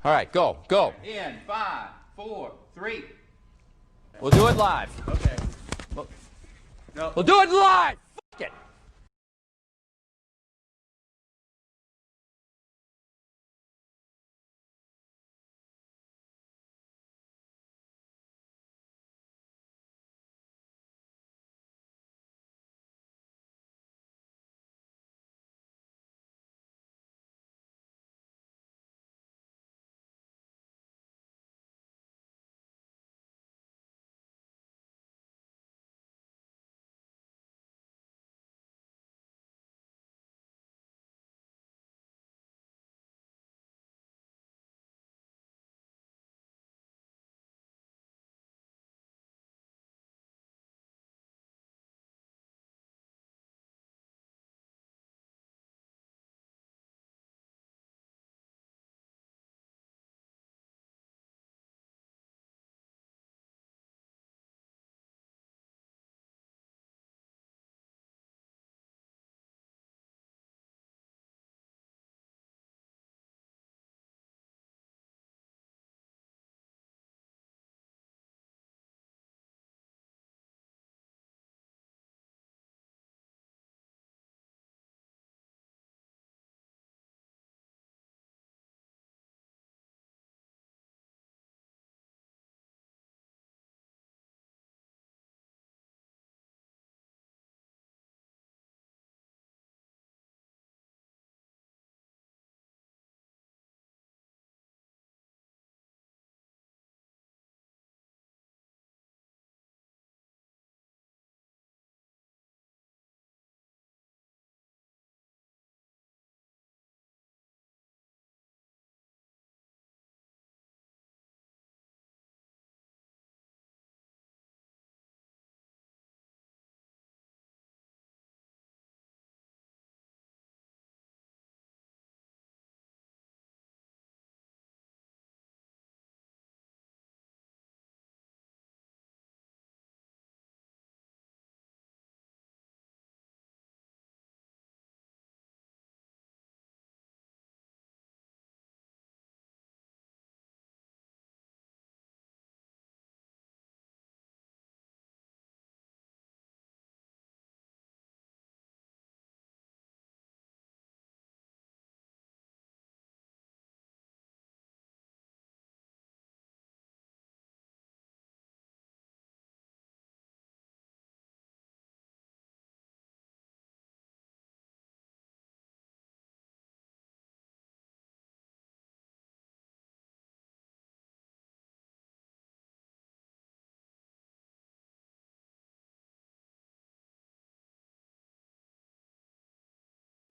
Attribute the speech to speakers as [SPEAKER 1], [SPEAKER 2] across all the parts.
[SPEAKER 1] All right, go.
[SPEAKER 2] In 5, 4, 3.
[SPEAKER 1] We'll do it live.
[SPEAKER 2] Okay.
[SPEAKER 1] We'll do it live. Fuck it.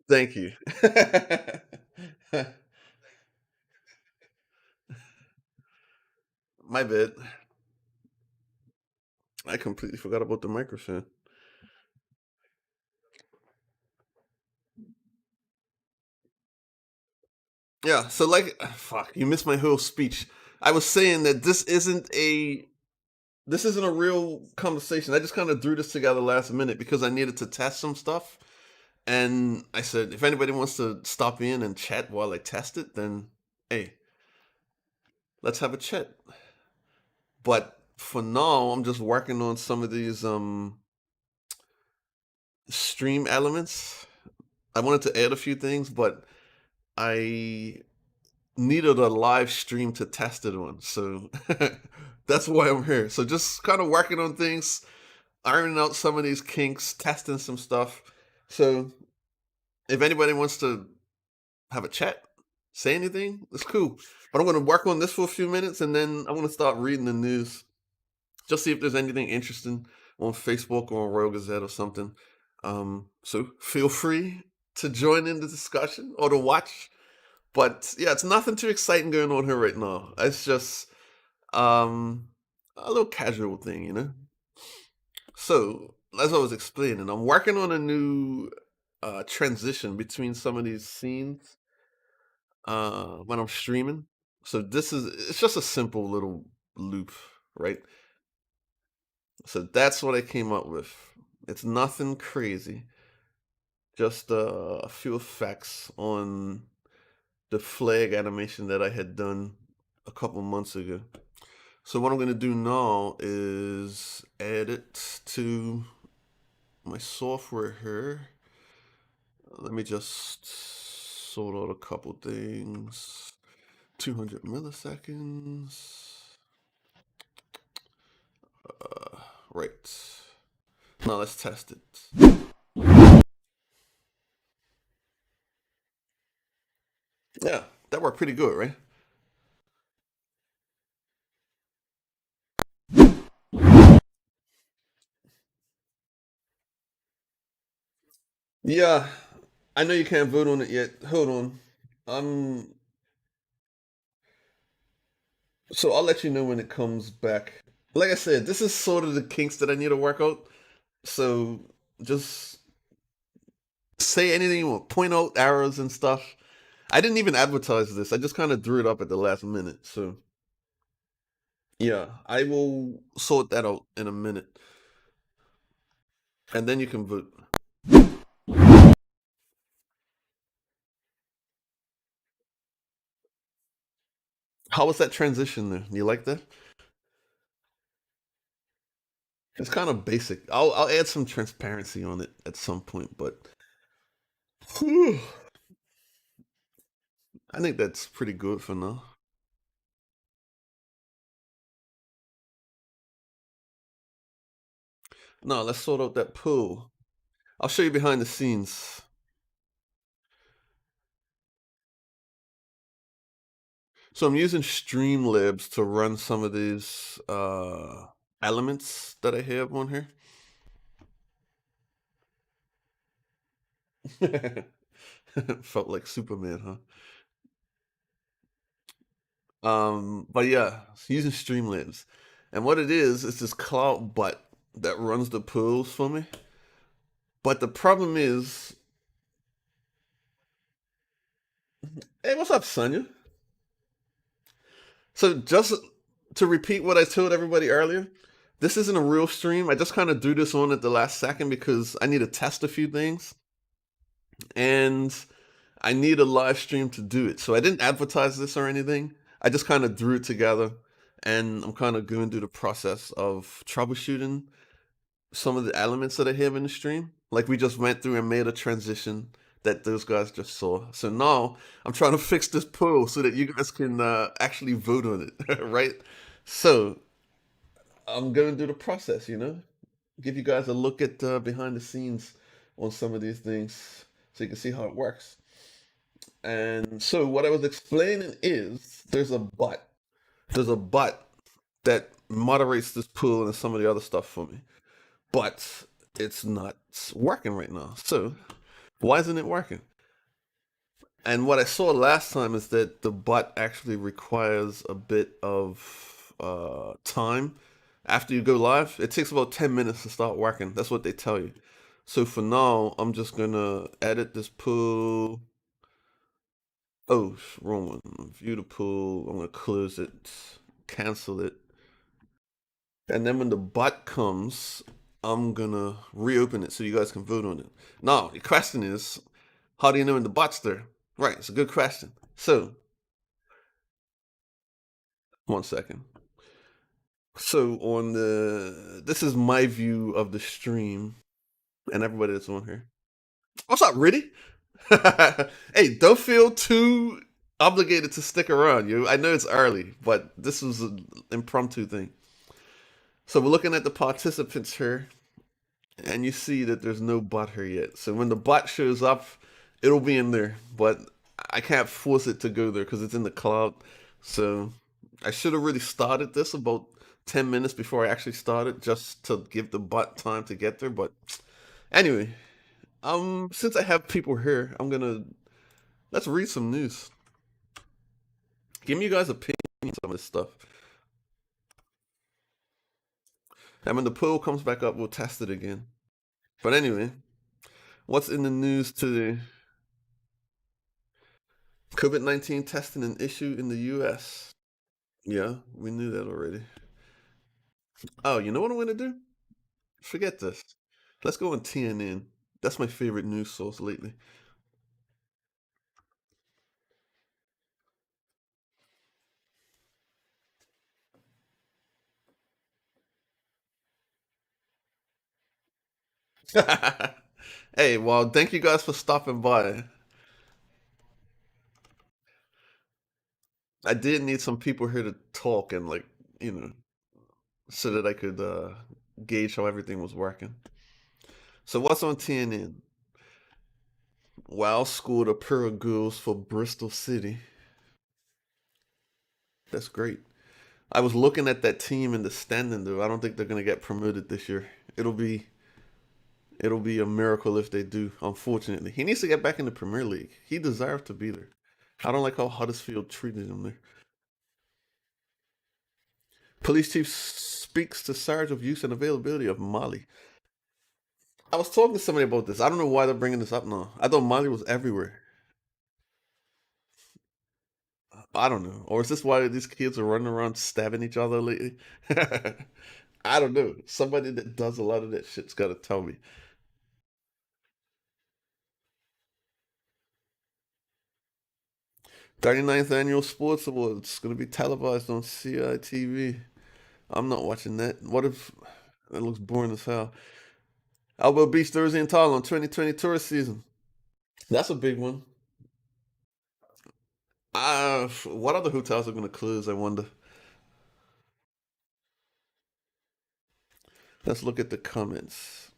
[SPEAKER 3] Thank you. My bad. I completely forgot about the microphone. Yeah, so like fuck, you missed my whole speech. I was saying that this isn't a real conversation. I just kind of threw this together last minute because I needed to test some stuff. And I said, if anybody wants to stop in and chat while I test it, then hey, let's have a chat. But for now, I'm just working on some of these stream elements. I wanted to add a few things, but I needed a live stream to test it on. So that's why I'm here. So just kind of working on things, ironing out some of these kinks, testing some stuff. So if anybody wants to have a chat, say anything, it's cool. But I'm going to work on this for a few minutes and then I'm going to start reading the news. Just see if there's anything interesting on Facebook or on Royal Gazette or something. So feel free to join in the discussion or to watch. But yeah, it's nothing too exciting going on here right now. It's just a little casual thing, you know. So as I was explaining, I'm working on a new transition between some of these scenes when I'm streaming. So it's just a simple little loop, right? So that's what I came up with. It's nothing crazy. Just a few effects on the flag animation that I had done a couple months ago. So what I'm going to do now is add it to my software here. Let me just sort out a couple things. 200 milliseconds. Right. Now let's test it. Yeah, that worked pretty good, right? Yeah, I know you can't vote on it yet. Hold on. Um, so I'll let you know when it comes back. Like I said, this is sort of the kinks that I need to work out. So just say anything you want, point out errors and stuff. I didn't even advertise this. I just kind of drew it up at the last minute. So yeah, I will sort that out in a minute. And then you can vote. How was that transition there? You like that? It's kind of basic. I'll add some transparency on it at some point, but whew, I think that's pretty good for now. Now let's sort out that pool. I'll show you behind the scenes. So I'm using Streamlabs to run some of these elements that I have on here. Felt like Superman, huh? But yeah, using Streamlabs. And what it is this cloud butt that runs the pools for me. But the problem is, hey, what's up, Sonya? So just to repeat what I told everybody earlier, this isn't a real stream. I just kind of threw this on at the last second because I need to test a few things. And I need a live stream to do it. So I didn't advertise this or anything. I just kind of threw it together. And I'm kind of going through the process of troubleshooting some of the elements that I have in the stream. Like we just went through and made a transition that those guys just saw. So now I'm trying to fix this poll so that you guys can actually vote on it, right? So I'm going through the process, give you guys a look at behind the scenes on some of these things so you can see how it works. And so what I was explaining is There's a bot that moderates this pool and some of the other stuff for me. But it's not working right now. So why isn't it working? And what I saw last time is that the bot actually requires a bit of time after you go live. It takes about 10 minutes to start working. That's what they tell you. So for now, I'm just gonna edit this pool. Oh, wrong one. View the pool. I'm gonna close it, cancel it. And then when the bot comes, I'm gonna reopen it so you guys can vote on it. Now, the question is, how do you know when the bot's there? Right, it's a good question. So, one second. So this is my view of the stream and everybody that's on here. What's up, Riddy? Hey, don't feel too obligated to stick around, you. I know it's early, but this was an impromptu thing. So we're looking at the participants here, and you see that there's no bot here yet. So when the bot shows up, it'll be in there, but I can't force it to go there because it's in the cloud. So I should have really started this about 10 minutes before I actually started just to give the bot time to get there. But anyway, since I have people here, let's read some news. Give me you guys opinions on some of this stuff. And when the poll comes back up, we'll test it again. But anyway, what's in the news today? COVID-19 testing an issue in the US. Yeah, we knew that already. Oh, you know what I'm going to do? Forget this. Let's go on TNN. That's my favorite news source lately. Hey, well, thank you guys for stopping by. I did need some people here to talk and like, you know, so that I could gauge how everything was working. So what's on TNN? Wow scored a pair of goals for Bristol City. That's great. I was looking at that team in the standing though. I don't think they're gonna get promoted this year. It'll be it'll be a miracle if they do, unfortunately. He needs to get back in the Premier League. He deserves to be there. I don't like how Huddersfield treated him there. Police chief speaks to surge of use and availability of Mali. I was talking to somebody about this. I don't know why they're bringing this up now. I thought Mali was everywhere. I don't know. Or is this why these kids are running around stabbing each other lately? I don't know. Somebody that does a lot of that shit's got to tell me. 39th Annual Sports Awards going to be televised on CITV. I'm not watching that. What if that looks boring as hell? Elbow Beach Thursday and Tall on 2020 tourist season. That's a big one. What other hotels are going to close? I wonder. Let's look at the comments.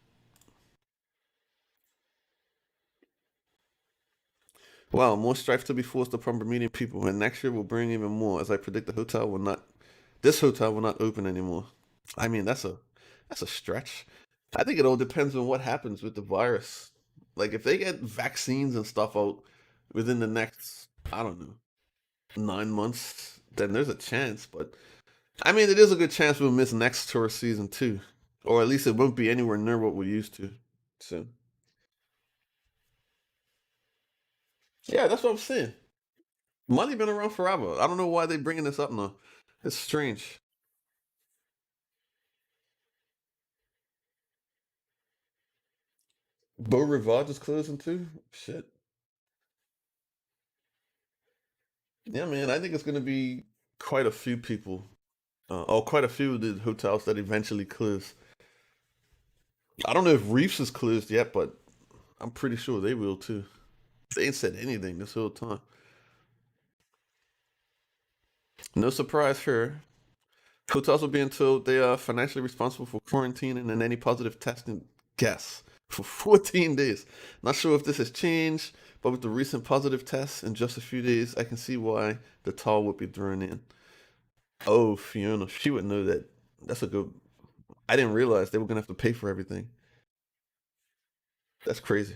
[SPEAKER 3] Wow, more strife to be forced upon Bermudian people, and next year will bring even more. As I predict, this hotel will not open anymore. I mean, that's a stretch. I think it all depends on what happens with the virus. Like if they get vaccines and stuff out within the next, I don't know, 9 months, then there's a chance. But I mean, it is a good chance we'll miss next tourist season too, or at least it won't be anywhere near what we're used to. So yeah, that's what I'm saying. Money been around forever. I don't know why they bringing this up now. It's strange. Beau Rivage is closing too. Shit. Yeah, man. I think it's gonna be quite a few people. Quite a few of the hotels that eventually close. I don't know if Reefs is closed yet, but I'm pretty sure they will too. They ain't said anything this whole time. No surprise here. Hotels are being told they are financially responsible for quarantining and any positive testing guests for 14 days. Not sure if this has changed, but with the recent positive tests in just a few days, I can see why the toll would be thrown in. Oh, Fiona, she would know that. That's a good. I didn't realize they were gonna have to pay for everything. That's crazy.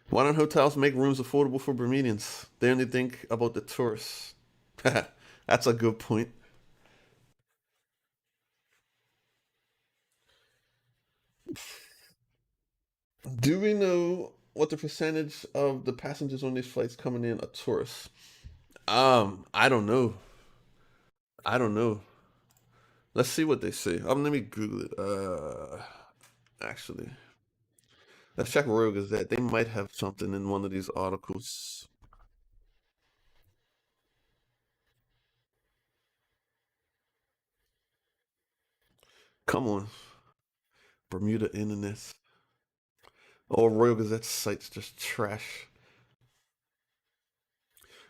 [SPEAKER 3] Why don't hotels make rooms affordable for Bermudians? They only think about the tourists. That's a good point. Do we know what the percentage of the passengers on these flights coming in are tourists? I don't know. I don't know. Let's see what they say. Let me Google it. Actually, let's check Royal Gazette. They might have something in one of these articles. Come on, Bermuda Internet. All Royal Gazette sites just trash.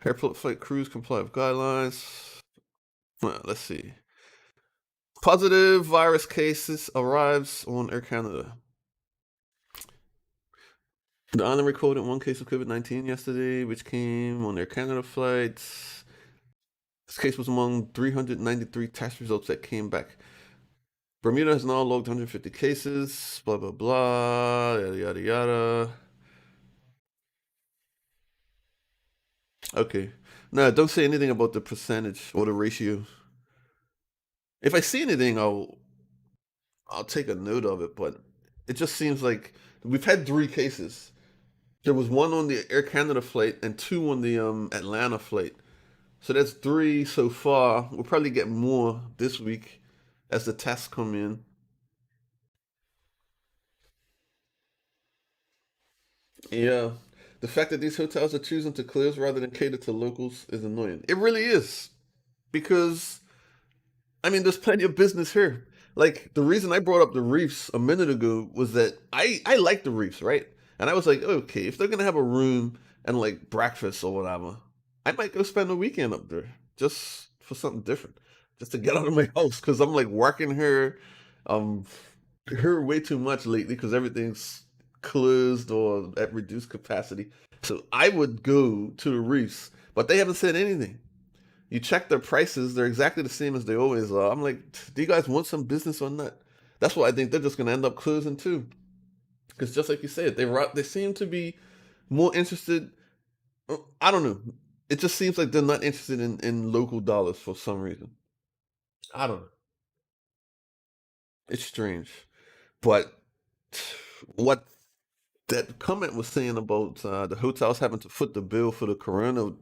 [SPEAKER 3] Airport flight crews comply with guidelines. Well, let's see. Positive virus cases arrives on Air Canada. The island recorded one case of COVID-19 yesterday, which came on Air Canada flights. This case was among 393 test results that came back. Bermuda has now logged 150 cases, blah, blah, blah, yada, yada, yada. Okay. No, don't say anything about the percentage or the ratio. If I see anything, I'll take a note of it, but it just seems like we've had 3 cases. There was one on the Air Canada flight and 2 on the Atlanta flight. So that's 3 so far. We'll probably get more this week as the tests come in. Yeah. The fact that these hotels are choosing to close rather than cater to locals is annoying. It really is. Because, I mean, there's plenty of business here. Like the reason I brought up the reefs a minute ago was that I like the reefs, right? And I was like, okay, if they're gonna have a room and like breakfast or whatever, I might go spend the weekend up there just for something different, just to get out of my house because I'm like working um, here way too much lately because everything's closed or at reduced capacity. So I would go to the reefs, but they haven't said anything. You check their prices; they're exactly the same as they always are. I'm like, do you guys want some business or not? That's why I think they're just going to end up closing too. Because just like you said, they seem to be more interested. I don't know. It just seems like they're not interested in local dollars for some reason. I don't know. It's strange. But what that comment was saying about the hotels having to foot the bill for the corona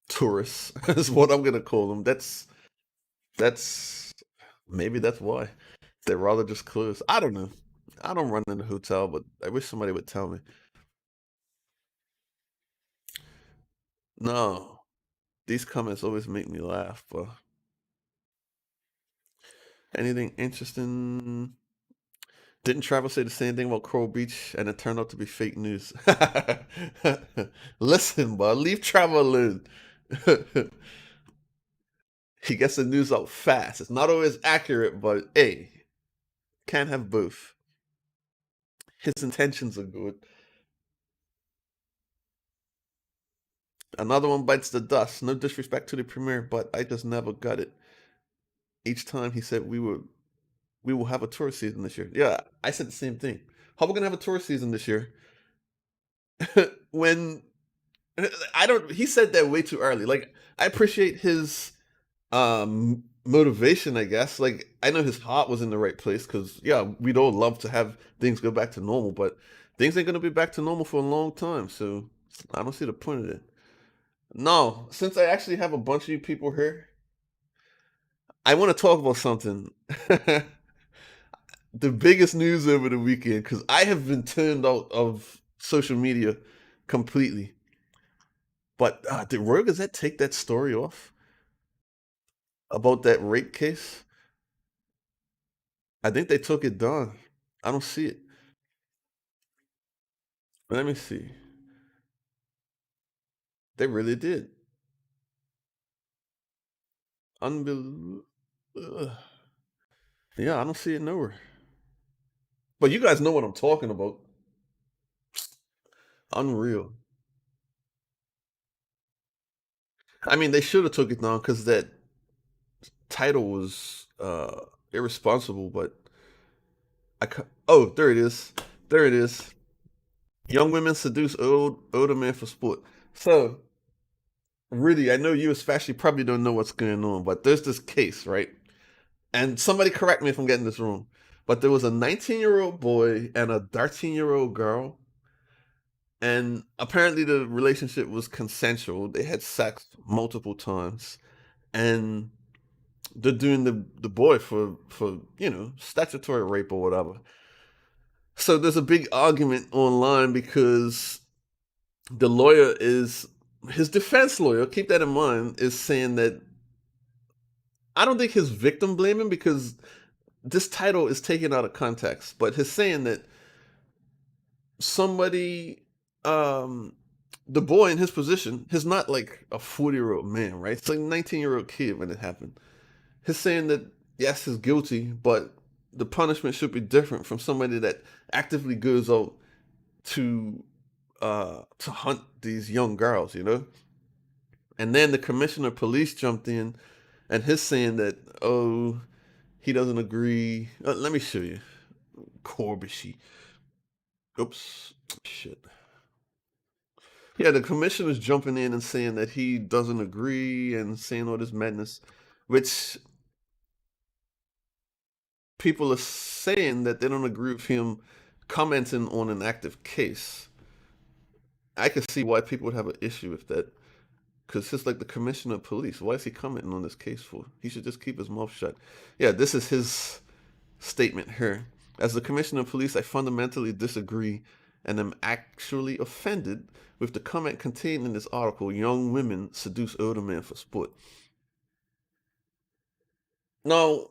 [SPEAKER 3] tourists is what I'm gonna call them. That's maybe that's why they'd rather just close. I don't know. I don't run in the hotel, but I wish somebody would tell me. No, these comments always make me laugh. But anything interesting? Didn't Travis say the same thing about Coral Beach and it turned out to be fake news? Listen, bud, leave Travis alone. He gets the news out fast. It's not always accurate, but hey, can't have both. His intentions are good. Another one bites the dust. No disrespect to the premiere, but I just never got it. Each time he said we will have a tour season this year. Yeah, I said the same thing. How are we gonna have a tour season this year? When I don't he said that way too early. Like I appreciate his motivation, I guess. Like I know his heart was in the right place because yeah, we'd all love to have things go back to normal, but things ain't gonna be back to normal for a long time. So I don't see the point of it. No, since I actually have a bunch of you people here, I want to talk about something. The biggest news over the weekend, because I have been turned out of social media completely. But did Royal Gazette take that story off about that rape case? I think they took it down. I don't see it. Let me see. They really did. Unbelievable. Yeah, I don't see it nowhere. But you guys know what I'm talking about. Unreal. I mean, they should have took it down because that title was irresponsible. But oh, there it is. There it is. Young women seduce older men for sport. So really, I know you especially probably don't know what's going on, but there's this case, right? And somebody correct me if I'm getting this wrong. But there was a 19-year-old boy and a 13-year-old girl, and apparently the relationship was consensual. They had sex multiple times, and they're doing the boy for statutory rape or whatever. So there's a big argument online because the lawyer is his defense lawyer. Keep that in mind. Is saying that I don't think his victim blaming because this title is taken out of context, but he's saying that somebody, um, the boy in his position, he's not like a 40-year-old man, right? It's like a 19-year-old kid when it happened. He's saying that yes, he's guilty, but the punishment should be different from somebody that actively goes out to hunt these young girls, you know. And then the commissioner of police jumped in, and he's saying that oh, he doesn't agree. Let me show you, Corbishy. Oops, shit. Yeah, the commissioner's jumping in and saying that he doesn't agree and saying all this madness, which people are saying that they don't agree with him commenting on an active case. I can see why people would have an issue with that. Because it's like the commissioner of police. Why is he commenting on this case for? He should just keep his mouth shut. Yeah, this is his statement here. As the commissioner of police, I fundamentally disagree and am actually offended with the comment contained in this article, young women seduce older men for sport. Now,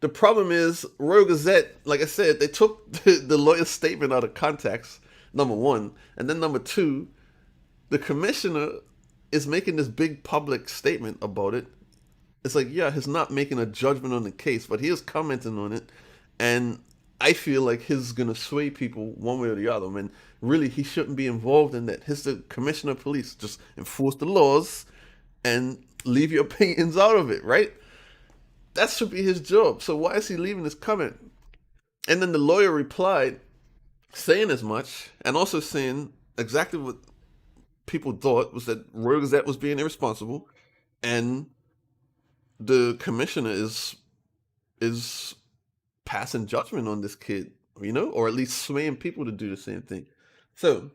[SPEAKER 3] The problem is, Royal Gazette, like I said, they took the lawyer's statement out of context, number one. And then number two, the commissioner is making this big public statement about it. It's like, yeah, he's not making a judgment on the case, but he is commenting on it. And I feel like he's going to sway people one way or the other. And really, he shouldn't be involved in that. He's the commissioner of police. Just enforce the laws and leave your opinions out of it, right? That should be his job. So why is he leaving this comment? And then the lawyer replied, saying as much, and also saying exactly what people thought, was that Royal Gazette was being irresponsible, and the commissioner is passing judgment on this kid, or at least swaying people to do the same thing. So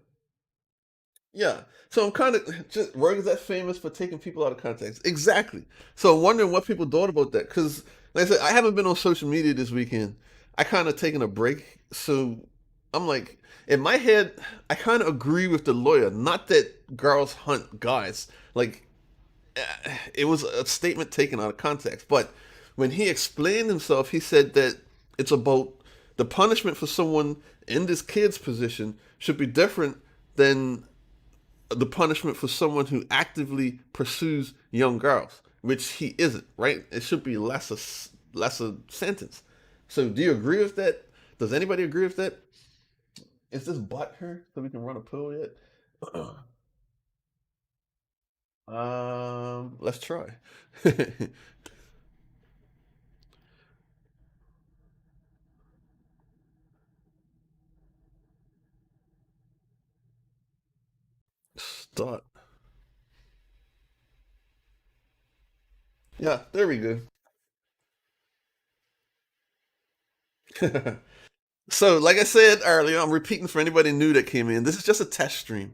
[SPEAKER 3] yeah. So I'm kind of just, Royal Gazette famous for taking people out of context. Exactly. So I'm wondering what people thought about that. Because, like I said, I haven't been on social media this weekend. I kind of taken a break. So I'm like, in my head, I kind of agree with the lawyer. Not that girls hunt guys. Like, it was a statement taken out of context. But when he explained himself, he said that it's about the punishment for someone in this kid's position should be different than the punishment for someone who actively pursues young girls, which he isn't, right? It should be lesser sentence. So do you agree with that? Does anybody agree with that? Is this butt here so we can run a poll yet? Let's try. Start. Yeah, there we go. So, like I said earlier, I'm repeating for anybody new that came in. This is just a test stream.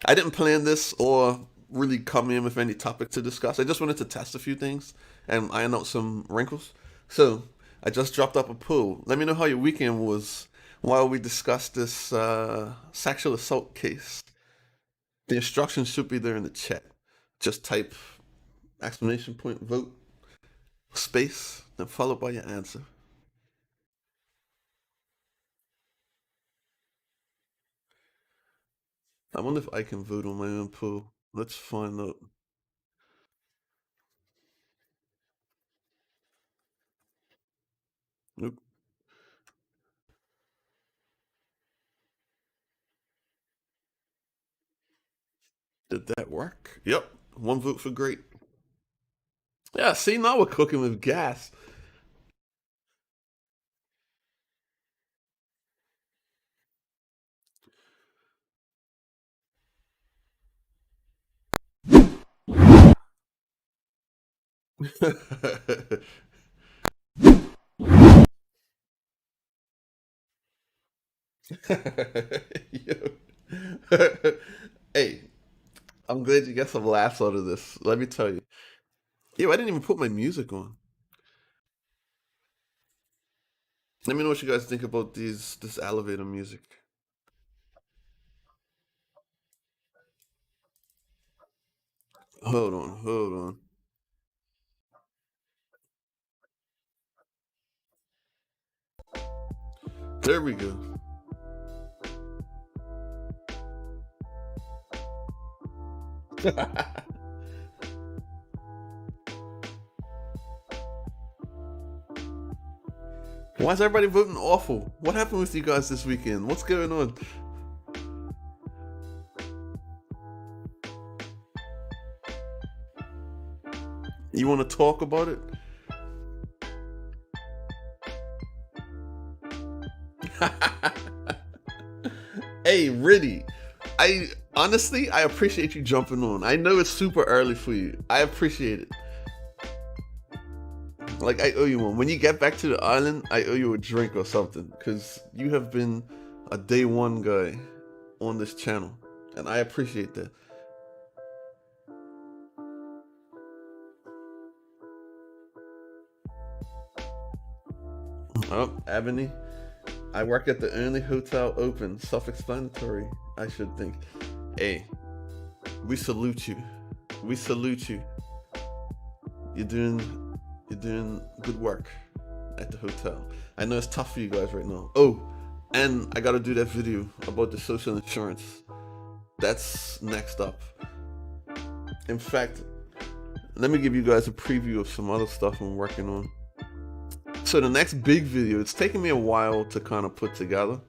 [SPEAKER 3] I didn't plan this or really come in with any topic to discuss. I just wanted to test a few things and iron out some wrinkles. So, I just dropped up a poll. Let me know how your weekend was while we discuss this sexual assault case. The instructions should be there in the chat. Just type exclamation point vote space, then followed by your answer. I wonder if I can vote on my own poll. Let's find out. Nope. Did that work? Yep. One vote for great. Yeah, see, now we're cooking with gas. Yo. Hey, I'm glad you got some laughs out of this. Let me tell you. Yo, I didn't even put my music on. Let me know what you guys think about this elevator music. Hold on. There we go. Why is everybody voting awful? What happened with you guys this weekend? What's going on? You want to talk about it? Hey, Riddy, I honestly I appreciate you jumping on. I know it's super early for you. I appreciate it. Like, I owe you one. When you get back to the island, I owe you a drink or something, because you have been a day one guy on this channel, and I appreciate that. Oh, Ebony, I work at the only hotel open. Self-explanatory, I should think. Hey, we salute you. We salute you. You're doing good work. at the hotel. I know it's tough for you guys right now. Oh, and I gotta do that video about the social insurance. That's next up. In fact, let me give you guys a preview of some other stuff I'm working on. So the next big video, it's taking me a while to kind of put together,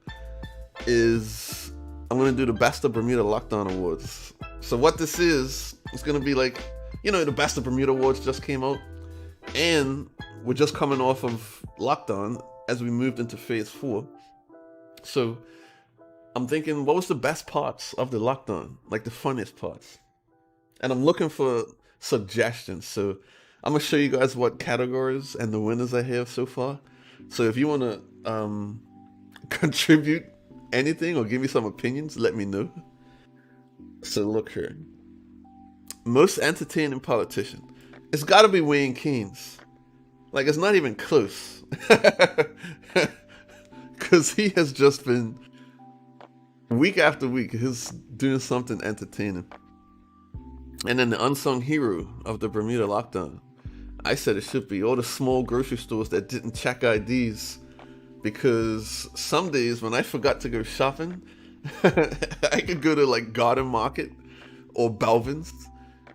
[SPEAKER 3] is I'm gonna do the Best of Bermuda Lockdown Awards. So what this is, it's gonna be like, you know, the Best of Bermuda Awards just came out, and we're just coming off of lockdown as we moved into phase 4. So I'm thinking, what was the best parts of the lockdown? Like the funniest parts. And I'm looking for suggestions. So I'm gonna show you guys what categories and the winners I have so far. So if you wanna contribute anything or give me some opinions, let me know. So look here. Most entertaining politician. It's gotta be Wayne Keynes. Like, it's not even close. Because he has just been, week after week, he's doing something entertaining. And then the unsung hero of the Bermuda lockdown, I said it should be all the small grocery stores that didn't check IDs. Because some days when I forgot to go shopping, I could go to like Garden Market or Belvin's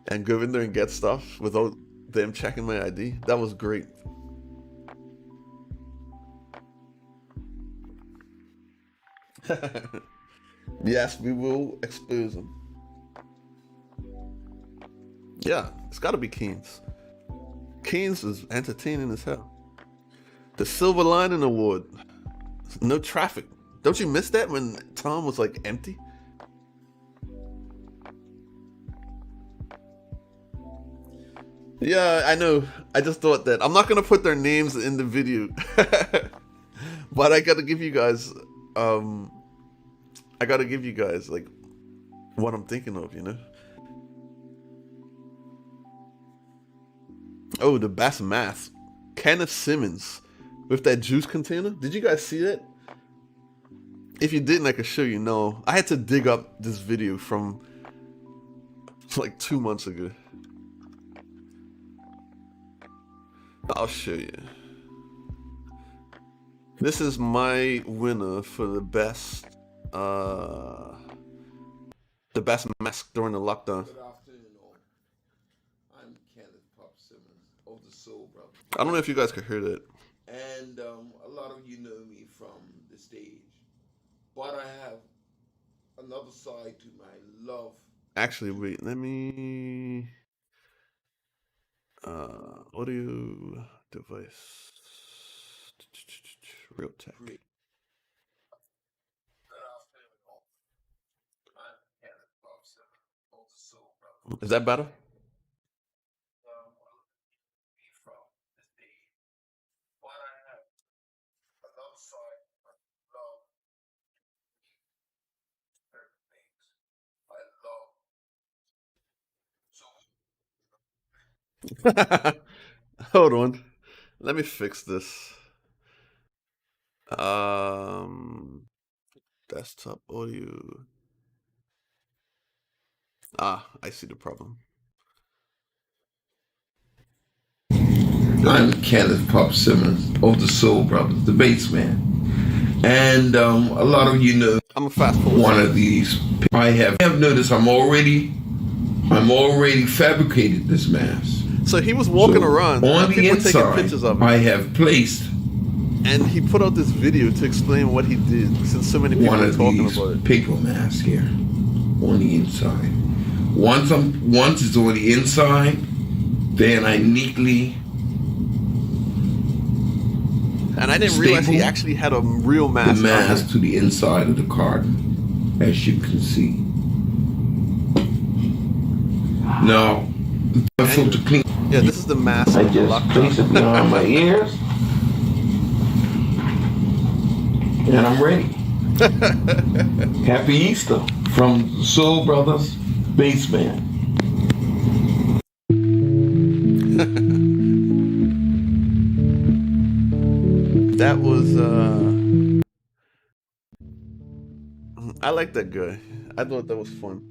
[SPEAKER 3] and go in there and get stuff without them checking my ID. That was great. Yes, we will expose them. Yeah, it's gotta be Keynes. Keynes is entertaining as hell. The Silver Lining Award. No traffic. Don't you miss that when Tom was like empty? Yeah, I know. I just thought that. I'm not gonna put their names in the video. But I gotta give you guys like what I'm thinking of, you know? Oh, the best math. Kenneth Simmons with that juice container. Did you guys see that? If you didn't, I could show you. No, I had to dig up this video from like 2 months ago. I'll show you. This is my winner for the best mask during the lockdown.
[SPEAKER 4] Good afternoon, all. I'm Kenneth Pop Simmons of the Soul Brothers.
[SPEAKER 3] I don't know if you guys could hear that.
[SPEAKER 4] And a lot of you know me from the stage. But I have another side to my love.
[SPEAKER 3] Actually, wait, let me audio device. Real tech.
[SPEAKER 4] Great. Good afternoon, all. I'm Kenneth Pop Simmons of the Soul Brothers.
[SPEAKER 3] Is that better?
[SPEAKER 4] From the stage. But I have another side to my love. Certain things I love. So
[SPEAKER 3] Hold on. Let me fix this. Desktop audio. Ah, I see the problem.
[SPEAKER 4] I'm Kenneth Pop Simmons of the Soul Brothers, the bass man. And a lot of you know
[SPEAKER 3] I'm gonna fast forward.
[SPEAKER 4] one of these. I have noticed I'm already fabricated this mask.
[SPEAKER 3] So he was walking around.
[SPEAKER 4] On the
[SPEAKER 3] people taking
[SPEAKER 4] inside,
[SPEAKER 3] pictures of him.
[SPEAKER 4] I have placed
[SPEAKER 3] And he put out this video to explain what he did, since so many people
[SPEAKER 4] one
[SPEAKER 3] are
[SPEAKER 4] of
[SPEAKER 3] talking
[SPEAKER 4] these
[SPEAKER 3] about it.
[SPEAKER 4] paper masks here on the inside. Once it's on the inside, then I neatly
[SPEAKER 3] And I didn't realize he
[SPEAKER 4] staple
[SPEAKER 3] actually had a real
[SPEAKER 4] the
[SPEAKER 3] mask.
[SPEAKER 4] mask to the inside of the carton, as you can see. Now, the filter clean.
[SPEAKER 3] Yeah, this is the mask.
[SPEAKER 4] I
[SPEAKER 3] of the
[SPEAKER 4] just
[SPEAKER 3] lockdown.
[SPEAKER 4] place it behind my ears, and I'm ready. Happy Easter from Soul Brothers Bass Band.
[SPEAKER 3] That was I like that guy. I thought that was fun.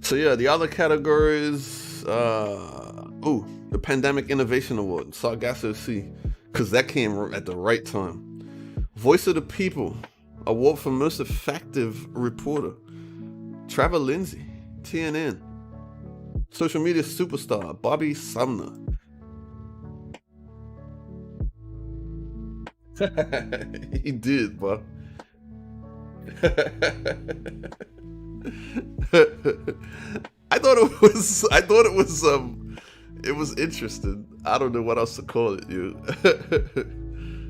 [SPEAKER 3] So yeah, the other categories, the Pandemic Innovation Award, Sargasso Sea, because that came at the right time. Voice of the People, award for most effective reporter, Trevor Lindsay, TNN. Social media superstar, Bobby Sumner. He did, bro. I thought it was interesting. I don't know what else to call it, you.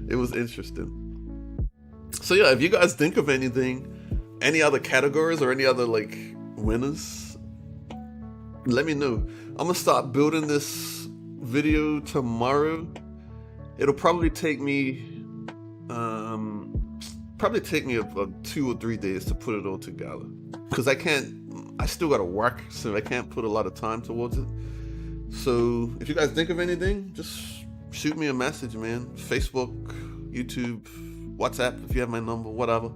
[SPEAKER 3] It was interesting. So yeah, if you guys think of anything, any other categories or any other like winners, let me know. I'm gonna start building this video tomorrow. It'll probably take me about 2 or 3 days to put it all together, because I still gotta work, so I can't put a lot of time towards it. So if you guys think of anything, just shoot me a message, man. Facebook, YouTube, WhatsApp, if you have my number, whatever,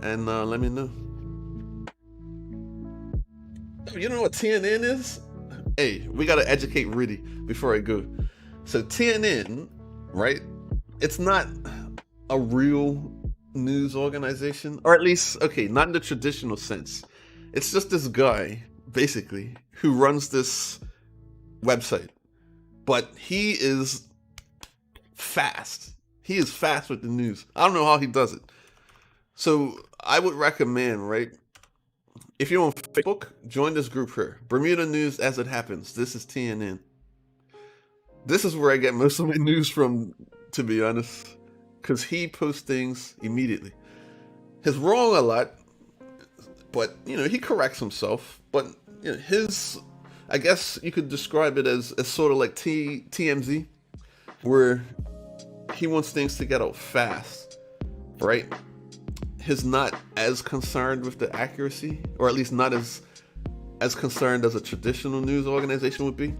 [SPEAKER 3] and let me know. You know what TNN is? Hey, we gotta educate Riddy before I go. So TNN, right? It's not a real news organization, or at least, okay, not in the traditional sense. It's just this guy, basically, who runs this website. But he is fast. He is fast with the news. I don't know how he does it. So I would recommend, right? If you're on Facebook, join this group here. Bermuda News as it happens. This is TNN. This is where I get most of my news from, to be honest, because he posts things immediately. He's wrong a lot, but he corrects himself. But his, I guess you could describe it as sort of like TMZ, where he wants things to get out fast, right? He's not as concerned with the accuracy, or at least not as concerned as a traditional news organization would be.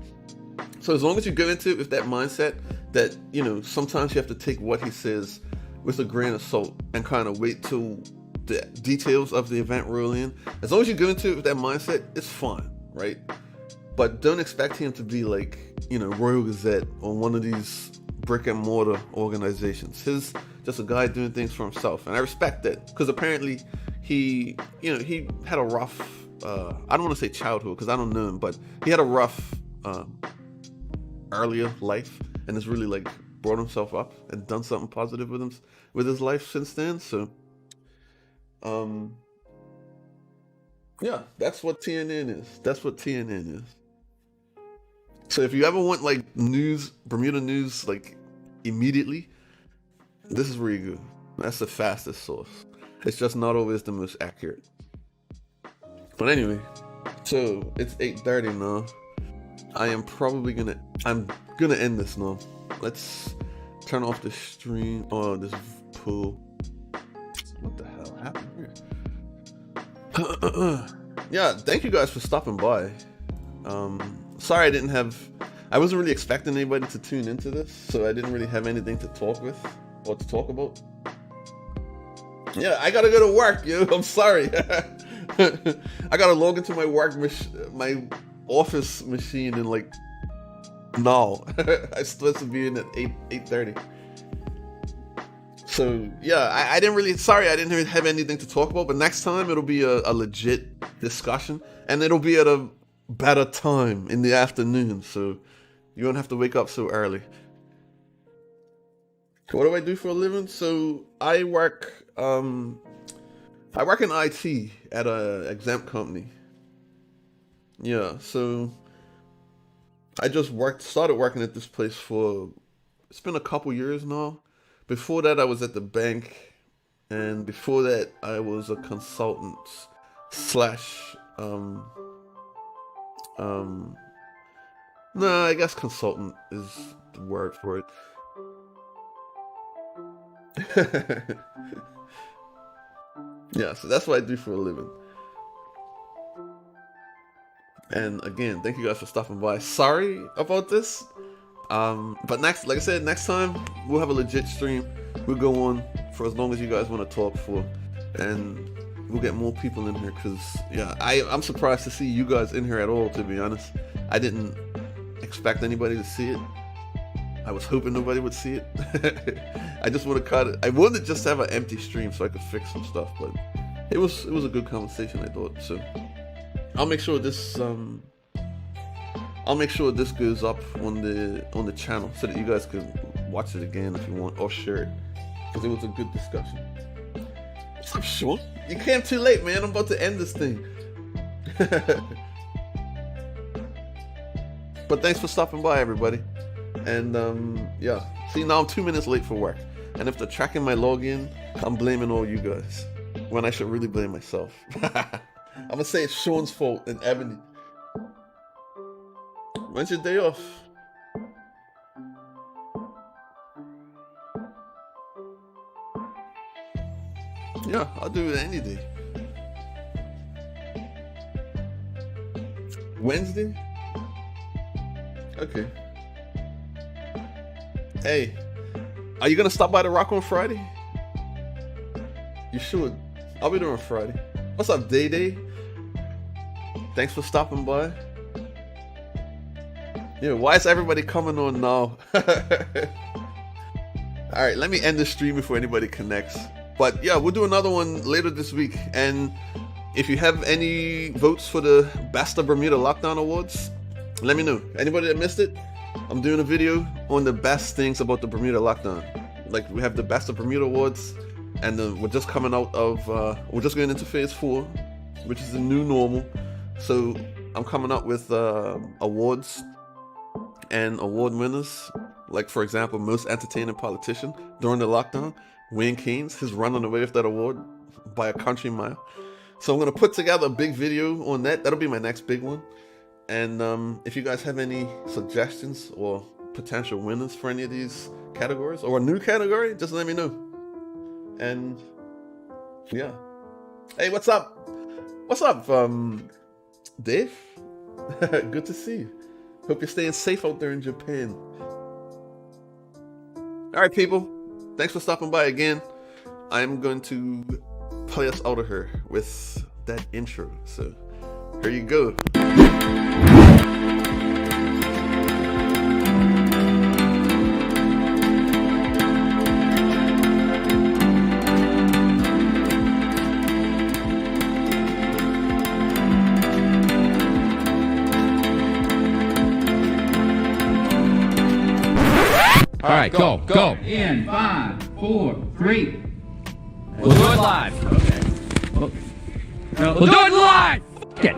[SPEAKER 3] So as long as you go into it with that mindset that, sometimes you have to take what he says with a grain of salt and kind of wait till the details of the event roll in. As long as you go into it with that mindset, it's fine, right? But don't expect him to be like, Royal Gazette or one of these brick and mortar organizations. He's just a guy doing things for himself. And I respect that, because apparently he had a rough, I don't want to say childhood, because I don't know him, but he had a rough earlier life, and has really like brought himself up and done something positive with his life since then. So yeah, that's what TNN is. So if you ever want like news, Bermuda news, like immediately, this is where you go. That's the fastest source. It's just not always the most accurate. But anyway, so it's 8:30 now. I'm gonna end this now. Let's turn off the stream. Oh, this pool. What the hell happened here? Yeah, thank you guys for stopping by. Sorry I wasn't really expecting anybody to tune into this, so I didn't really have anything to talk with or to talk about. Yeah, I gotta go to work, yo. I'm sorry. I gotta log into my my office machine and like, no. I'm supposed to be in at 8:30. So yeah, I didn't really have anything to talk about, but next time it'll be a legit discussion, and it'll be at a better time in the afternoon, so you won't have to wake up so early. What do I do for a living? So I work in IT at a exempt company. Yeah, so I just started working at this place it's been a couple years now. Before that, I was at the bank, and before that, I was a consultant / no, I guess consultant is the word for it. Yeah, so that's what I do for a living. And again, thank you guys for stopping by. Sorry about this. But next time we'll have a legit stream. We'll go on for as long as you guys want to talk for. And we'll get more people in here, because yeah, I'm surprised to see you guys in here at all, to be honest. I didn't expect anybody to see it. I was hoping nobody would see it. I just want to cut it. I wanted just to have an empty stream so I could fix some stuff, but it was a good conversation, I thought. So I'll make sure this goes up on the channel so that you guys can watch it again if you want, or share it, because it was a good discussion. What's up, Sean? You came too late, man. I'm about to end this thing. But thanks for stopping by, everybody. And yeah, see, now I'm 2 minutes late for work, and if they're tracking my login, I'm blaming all you guys when I should really blame myself. I'm gonna say it's Sean's fault and Ebony. When's your day off? Yeah, I'll do it any day. Wednesday? Okay. Hey, are you gonna stop by the Rock on Friday? You should. I'll be there on Friday. What's up, Day Day? Thanks for stopping by. Yeah, why is everybody coming on now? Alright, let me end the stream before anybody connects. But yeah, we'll do another one later this week. And if you have any votes for the Best of Bermuda Lockdown Awards, let me know. Anybody that missed it, I'm doing a video on the best things about the Bermuda lockdown. Like, we have the Best of Bermuda Awards, and we're just coming out of, we're just going into phase 4, which is the new normal. So I'm coming up with awards and award winners. Like, for example, most entertaining politician during the lockdown, Wayne Keynes, is running away with that award by a country mile. So I'm going to put together a big video on that. That'll be my next big one. And if you guys have any suggestions or potential winners for any of these categories, or a new category, just let me know. And yeah. Hey, what's up? What's up, Dave? Good to see you. Hope you're staying safe out there in Japan. Alright, people. Thanks for stopping by again. I'm going to play us out of here with that intro. So here you go.
[SPEAKER 1] All right, go.
[SPEAKER 2] In 5, 4, 3.
[SPEAKER 1] We'll do it live. Okay. We'll do it live. F*** it.